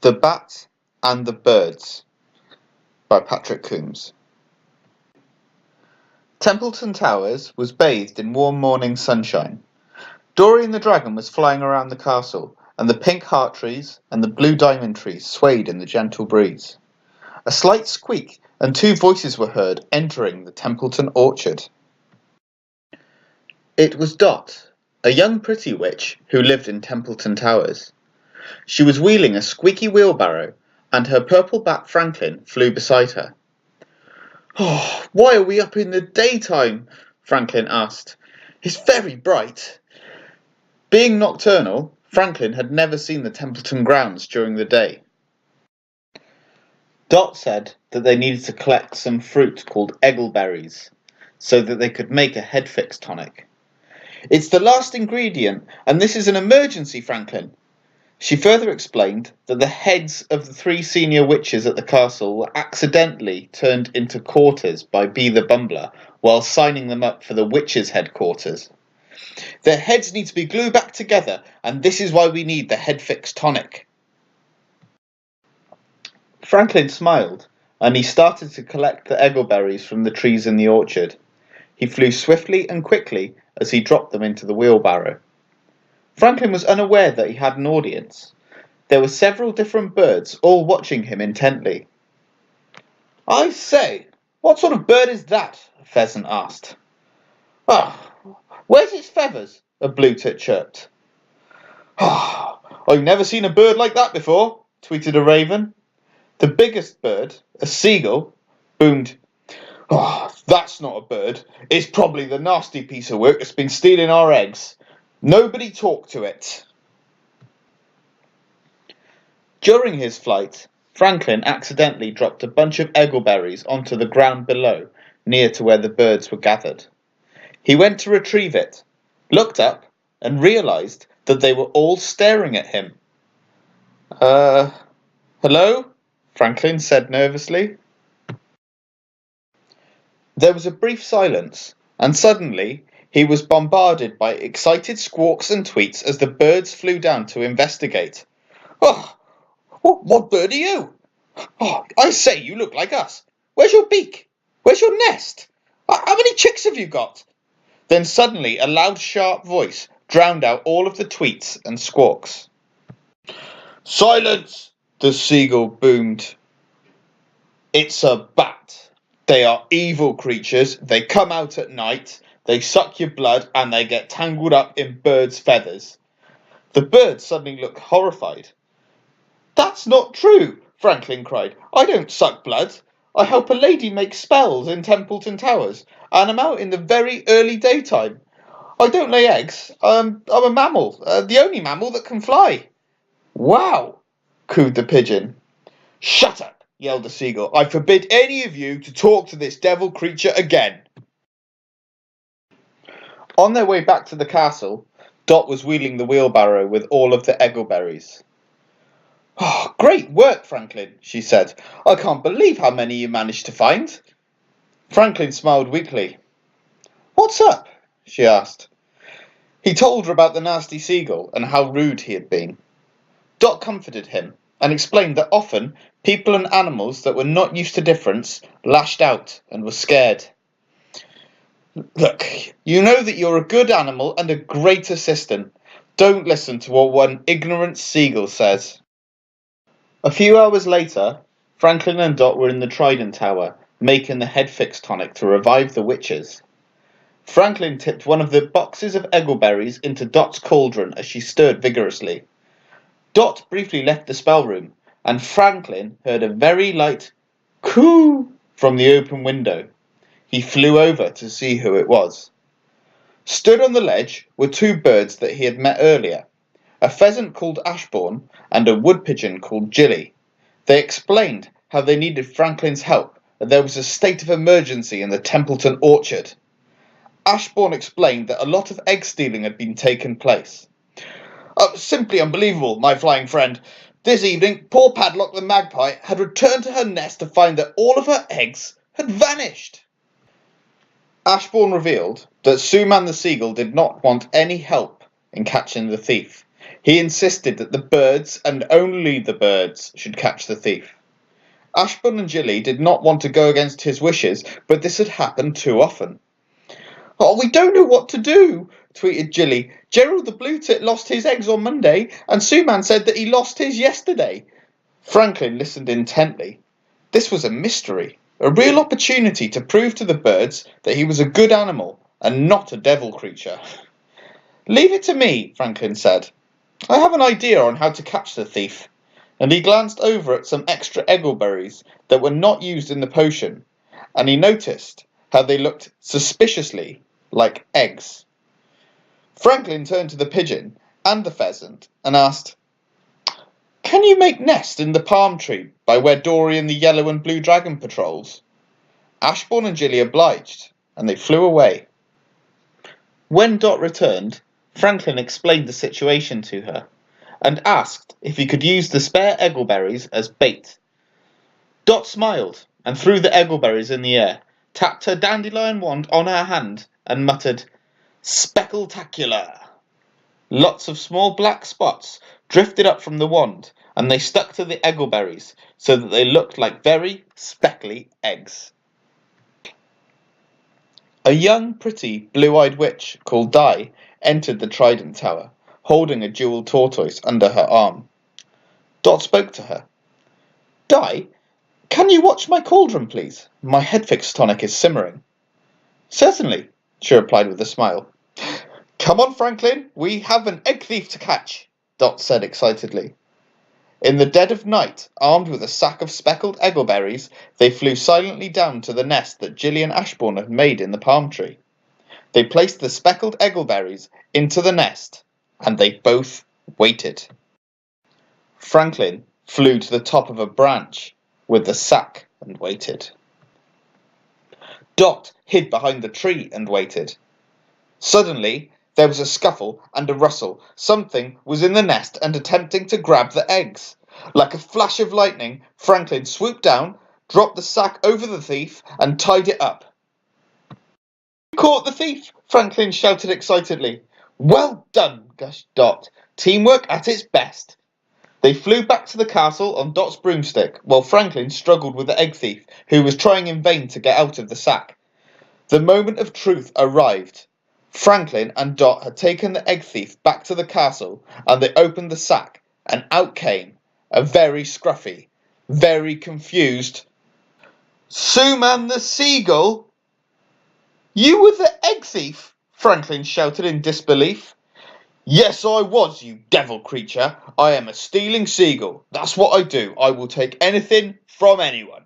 The Bat and the Birds by Patrick Coombes. Templeton Towers was bathed in warm morning sunshine. Dorian the dragon was flying around the castle, and the pink heart trees and the blue diamond trees swayed in the gentle breeze. A slight squeak and two voices were heard entering the Templeton orchard. It was Dot, a young pretty witch who lived in Templeton Towers. She was wheeling a squeaky wheelbarrow, and her purple bat Franklin flew beside her. "Oh, why are we up in the daytime?" Franklin asked. "It's very bright." Being nocturnal, Franklin had never seen the Templeton grounds during the day. Dot said that they needed to collect some fruit called eggleberries, so that they could make a head fix tonic. "It's the last ingredient, and this is an emergency, Franklin." She further explained that the heads of the three senior witches at the castle were accidentally turned into quarters by Bee the Bumbler while signing them up for the witches' headquarters. "Their heads need to be glued back together, and this is why we need the head fix tonic." Franklin smiled, and he started to collect the eggleberries from the trees in the orchard. He flew swiftly and quickly as he dropped them into the wheelbarrow. Franklin was unaware that he had an audience. There were several different birds, all watching him intently. "I say, what sort of bird is that?" a pheasant asked. "Ah, where's its feathers?" a blue tit chirped. "Ah, I've never seen a bird like that before," tweeted a raven. The biggest bird, a seagull, boomed, "Ah, that's not a bird. It's probably the nasty piece of work that's been stealing our eggs. Nobody talk to it." During his flight, Franklin accidentally dropped a bunch of eggleberries onto the ground below, near to where the birds were gathered. He went to retrieve it, looked up, and realized that they were all staring at him. Hello?" Franklin said nervously. There was a brief silence, and suddenly he was bombarded by excited squawks and tweets as the birds flew down to investigate. "Oh, what bird are you? Oh, I say, you look like us. Where's your beak? Where's your nest? How many chicks have you got?" Then suddenly a loud, sharp voice drowned out all of the tweets and squawks. "Silence!" the seagull boomed. "It's a bat. They are evil creatures. They come out at night. They suck your blood and they get tangled up in birds' feathers." The birds suddenly looked horrified. "That's not true," Franklin cried. "I don't suck blood. I help a lady make spells in Templeton Towers, and I'm out in the very early daytime. I don't lay eggs. I'm a mammal, the only mammal that can fly." "Wow," cooed the pigeon. "Shut up," yelled the seagull. "I forbid any of you to talk to this devil creature again." On their way back to the castle, Dot was wheeling the wheelbarrow with all of the eggleberries. "Oh, great work, Franklin," she said. "I can't believe how many you managed to find." Franklin smiled weakly. "What's up?" she asked. He told her about the nasty seagull and how rude he had been. Dot comforted him and explained that often people and animals that were not used to difference lashed out and were scared. "Look, you know that you're a good animal and a great assistant. Don't listen to what one ignorant seagull says." A few hours later, Franklin and Dot were in the Trident Tower, making the head fix tonic to revive the witches. Franklin tipped one of the boxes of eggleberries into Dot's cauldron as she stirred vigorously. Dot briefly left the spell room, and Franklin heard a very light coo from the open window. He flew over to see who it was. Stood on the ledge were two birds that he had met earlier, a pheasant called Ashbourne and a wood pigeon called Jilly. They explained how they needed Franklin's help, and there was a state of emergency in the Templeton orchard. Ashbourne explained that a lot of egg stealing had been taking place. "Simply unbelievable, my flying friend. This evening, poor Padlock the magpie had returned to her nest to find that all of her eggs had vanished." Ashbourne revealed that Suman the seagull did not want any help in catching the thief. He insisted that the birds, and only the birds, should catch the thief. Ashburn and Jilly did not want to go against his wishes, but this had happened too often. "Oh, we don't know what to do," tweeted Jilly. "Gerald the Blue Tit lost his eggs on Monday, and Suman said that he lost his yesterday." Franklin listened intently. This was a mystery, a real opportunity to prove to the birds that he was a good animal and not a devil creature. "Leave it to me," Franklin said. "I have an idea on how to catch the thief." And he glanced over at some extra eggleberries that were not used in the potion, and he noticed how they looked suspiciously like eggs. Franklin turned to the pigeon and the pheasant and asked, "Can you make nests in the palm tree by where Dory and the yellow and blue dragon patrols?" Ashbourne and Jilly obliged, and they flew away. When Dot returned, Franklin explained the situation to her, and asked if he could use the spare eggleberries as bait. Dot smiled, and threw the eggleberries in the air, tapped her dandelion wand on her hand, and muttered, "Speckletacular!" Lots of small black spots drifted up from the wand, and they stuck to the eggleberries, so that they looked like very speckly eggs. A young, pretty, blue-eyed witch called Di entered the Trident Tower, holding a jewelled tortoise under her arm. Dot spoke to her. "Di, can you watch my cauldron, please? My head fix tonic is simmering." "Certainly," she replied with a smile. "Come on, Franklin, we have an egg thief to catch," Dot said excitedly. In the dead of night, armed with a sack of speckled eggleberries, they flew silently down to the nest that Jilly and Ashbourne had made in the palm tree. They placed the speckled eggleberries into the nest, and they both waited. Franklin flew to the top of a branch with the sack and waited. Dot hid behind the tree and waited. Suddenly, there was a scuffle and a rustle. Something was in the nest and attempting to grab the eggs. Like a flash of lightning, Franklin swooped down, dropped the sack over the thief, and tied it up. "Caught the thief!" Franklin shouted excitedly. "Well done!" gushed Dot. "Teamwork at its best." They flew back to the castle on Dot's broomstick, while Franklin struggled with the egg thief, who was trying in vain to get out of the sack. The moment of truth arrived. Franklin and Dot had taken the egg thief back to the castle, and they opened the sack, and out came a very scruffy, very confused Suman the Seagull. "You were the egg thief?" Franklin shouted in disbelief. "Yes, I was, you devil creature. I am a stealing seagull. That's what I do. I will take anything from anyone.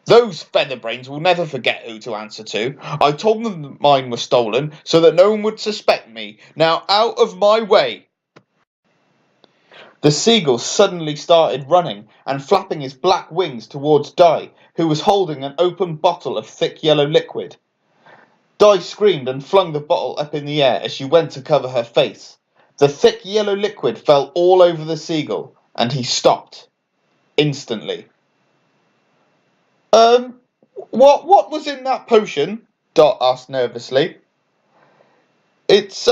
Those featherbrains will never forget who to answer to. I told them that mine was stolen so that no one would suspect me. Now out of my way." The seagull suddenly started running and flapping his black wings towards Di, who was holding an open bottle of thick yellow liquid. Di screamed and flung the bottle up in the air as she went to cover her face. The thick yellow liquid fell all over the seagull, and he stopped instantly. What was in that potion?" Dot asked nervously. It's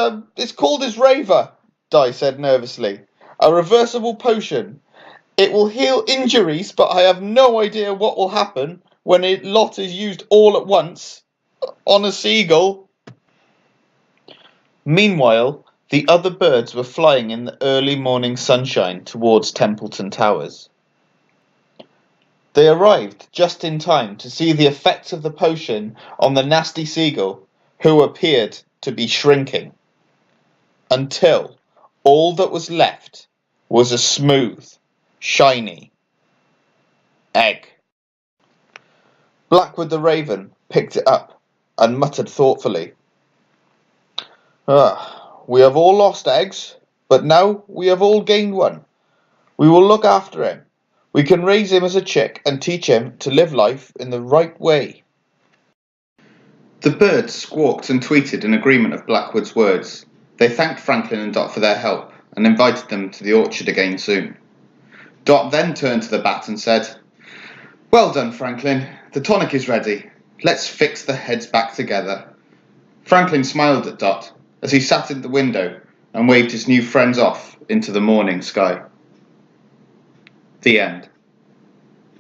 called his Raver," Di said nervously. "A reversible potion. It will heal injuries, but I have no idea what will happen when a lot is used all at once on a seagull." Meanwhile, the other birds were flying in the early morning sunshine towards Templeton Towers. They arrived just in time to see the effects of the potion on the nasty seagull, who appeared to be shrinking, until all that was left was a smooth, shiny egg. Blackwood the Raven picked it up and muttered thoughtfully, "We have all lost eggs, but now we have all gained one. We will look after him. We can raise him as a chick and teach him to live life in the right way." The birds squawked and tweeted in agreement of Blackwood's words. They thanked Franklin and Dot for their help and invited them to the orchard again soon. Dot then turned to the bat and said, "Well done, Franklin. The tonic is ready. Let's fix the heads back together." Franklin smiled at Dot as he sat at the window and waved his new friends off into the morning sky. The end.